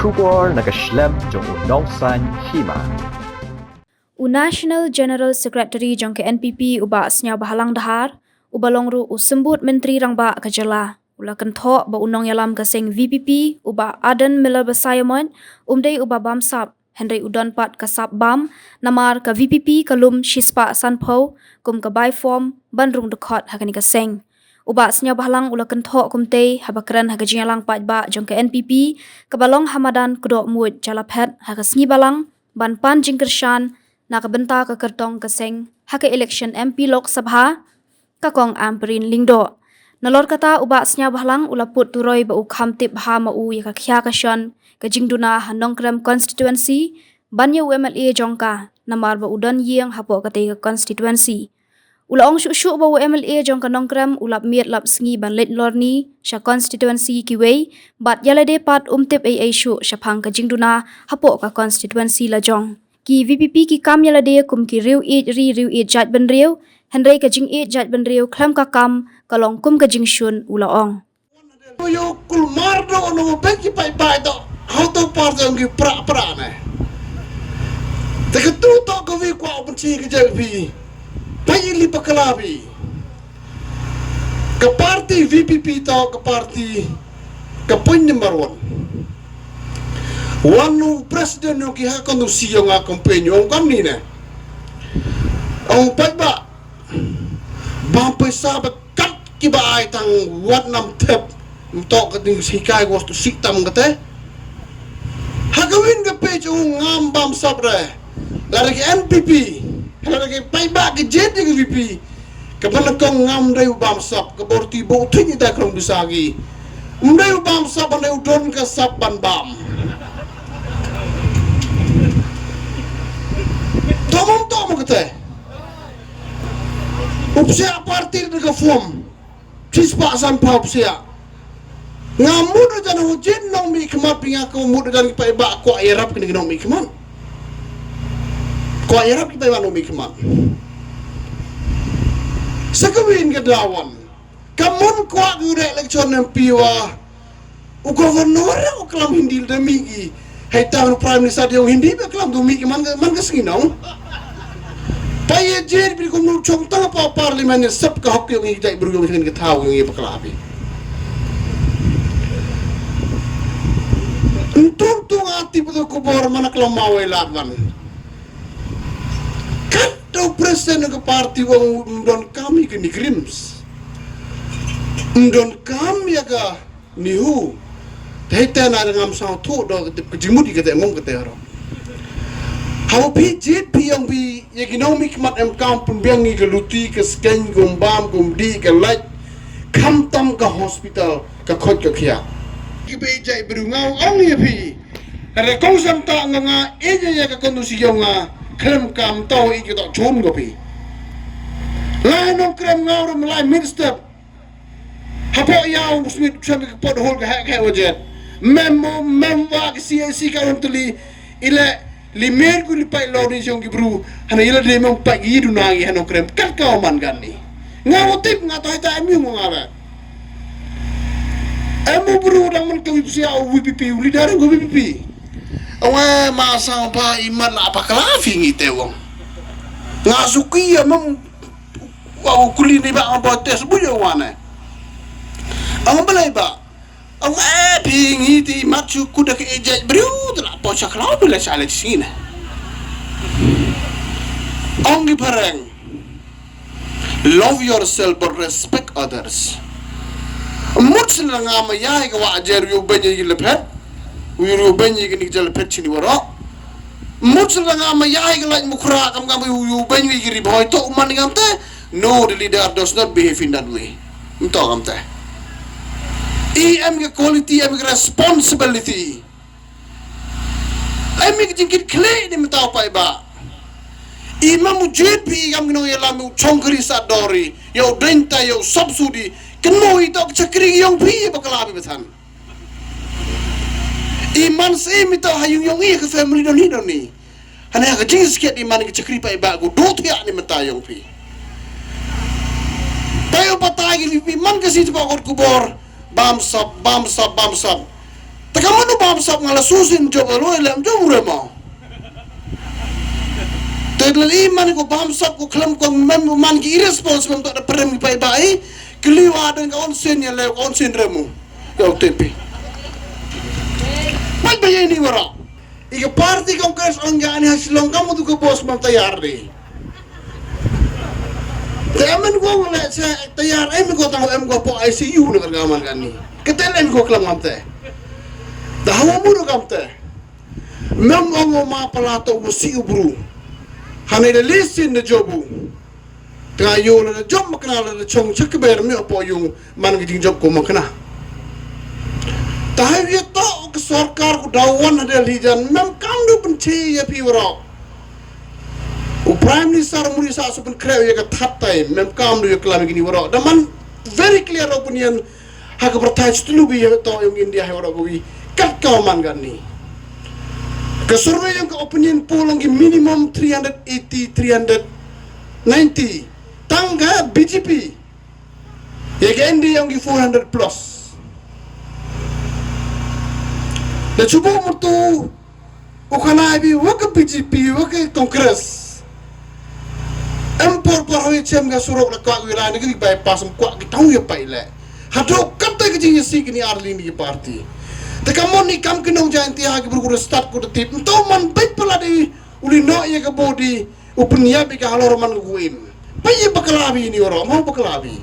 Kubor nagaslem jong unongsan hima. National General Secretary jong ke NPP uba asnya bahalang dahar, uba longru usembut menteri rangba kejala. Ula kentok ba unong yalam kaseng VPP uba Aden Miller Basayamon, umdai uba bamsap, Henry Udon Pat kasap bam, namar ka VPP kalum Shispa Sanpo, kum ka by form, bandrung dekot hakani kaseng. Uba asnya bahalang ula kentok kumtei habakran hagajialang pat ba jong ke NPP, kabalong hamadan kudok mud jalapet hagasngi balang, ban pan jingkershan, nakabenta ka kertong kaseng haka election MP Lok Sabha kakong amperin lingdo. Nalor kata uba asnya bahalang ula put turoi ba ukham tip ha mau ya kakya kasyon ka jingduna hanongkrem constituency banya UMLA jongka namar ba udan yang hapo kate ka constituency. Ula ong syuk ba UMLA jongka nongkrem ulap miet lap sengi ban let lor ni sya constituency kiwei bat yalade pat umtip ai syuk syapang ka jingduna hapo ka constituency la jong. Ki VPP ki kam yala dia kum ki riu it jat ben riu, Henry ka jing it jat ben riu klam ka kam kalong kum ka jing shun ula ong. Yo kul mardo no beki pai pai to auto parto ngi pra ne. Te ke tu to ko vi kwa benci ke jabi. Pai li pakalabi. Ke parti VPP to ke parti ke point number 1. Wanu presiden yung kihakon ng siya nga kampanyo ang kami na ang pagba bampay sabat kat kiba ay tang wat nam tep mtok kating sikay was to siktam kate hagawin ka page yung ngambam sabre laragi NPP laragi payba ka jet yung VP kapalag kong ngam dayo bamsap kaborti bautin ita krong bisagi dayo bamsap ang dayo don ka sap bam Tomong kata. Upsia partir dengan form. Sispa sampai upsia. Ngamud dan hujan nong mi kemat pinga ko mud dan pa iba ko ayarap kini nong mi kemat. Ko ayarap kita nong mi kemat. Sakawin kedawan. Kamun ko gure election ng piwa. U gobernador o kelam hindi demigi. Hai tahu prime minister dia hindi ba kelam demigi man kasinong. Paya jer bil kumul chong tang pa parlimen sab ka hok yung idai burung dengan ketahu yung ipakalabi. Untung tung ati betul kubor mana kalau mau elaban. Kado presiden ke parti wong don kami ke Nigrims. Don kami aga nihu. Tehten ada ngam sang tu do kejimudi kete mong kete haro. Hau pijit piyang bi economic mat em kampun biang ni ke luti ke sken gumbam gumdi ke light kamtam ke hospital ke khot ke khia ki be jai berungau ong ye pi re kong sam ta nga eje ya ke kondusi nga krem kam to I ke to chon go pi la no krem ngau ro lai minister hapo ya smit cham ke pod hol ke ha ke wajet mem wa ke CIC ka on tuli ile limer ku lipai lori siong gibru hana ila de mong pagi du nangi hano krem kat kau man gani ngawotip ngato hita emi mo ngara emu bru dang man kawi sia WPP leader go WPP awe masa pa iman apa kalafi ngite wong ngasuki ya mong wa kulini ba ang botes buyo wane ang balay ba ang pingi di machu kuda ke ejaj bru la pocha klau bila sala sina ongi parang love yourself but respect others mutsin la ngama yai ka wajer yu benye lepet yu benye ke nikjal pet chini waro mutsin la ngama yai ka like mukra kam kam yu benye giri boy to man ngamte no the leader does not behave in that way mto ngamte EM ke quality em ke responsibility em ke jingkit kle ni mtau pai ba imam mujid pi gam no yala mu chongkri sadori yo denta yo subsidi keno ito chakri yong pi bakala betan iman se mito hayung yong ke family doni hana ka jing sket iman ke chakri pai ba go dot ya ni mta yong pi tayo patagi pi man kasi ba kubor bamsap. Takamano ba sab ngala susin coba lo elam jom remo. Teglal iman ko sab ko klam ko mem man ki irresponsible to da prem pai bai kliwa dan ka onsen ya le onsen remo. Yo tepi. Pai bai ni wara. Ika parti kongres onggani hasilong kamu tu ke bos mam tayar ni. Temen ko wala sa tayar ko tahu ko po ICU na kergaman kan ni. Ketel ko klam ngamte. Dahawa mo no kamte. Mem ongo ma palato musi ubru. Hane de lisin de jobu. Tengah yo na job makna na chong chakber mi opo yung man giding job ko makna. Tahu dia tahu ke sarkar ku dawan ada lijan mem kandu penci ya piwara. Prime Minister muri sa supen krew ya ka thatai mem kandu ya kelam gini wara. Daman very clear opinion hak bertaj tulu bi ya to yung India ha wara bi kat kauman gani. Ke survey yung ke opinion poll ang minimum 380 390 tangga BJP. Ya ke ND yang 400 plus. Da cuba mutu ukana bi waka BJP waka kongres empor paroi chem ga surok la ka wira ni gi bypass ko ki tau ya paile hado kata ki jingi si ni arli ni parti te kamon ni kam kinong janti ha gi buru start ko tip to man bai pala di uli no ye ga bodi upnya bi ga halor man guim pai bakalabi ni oro mau bakalabi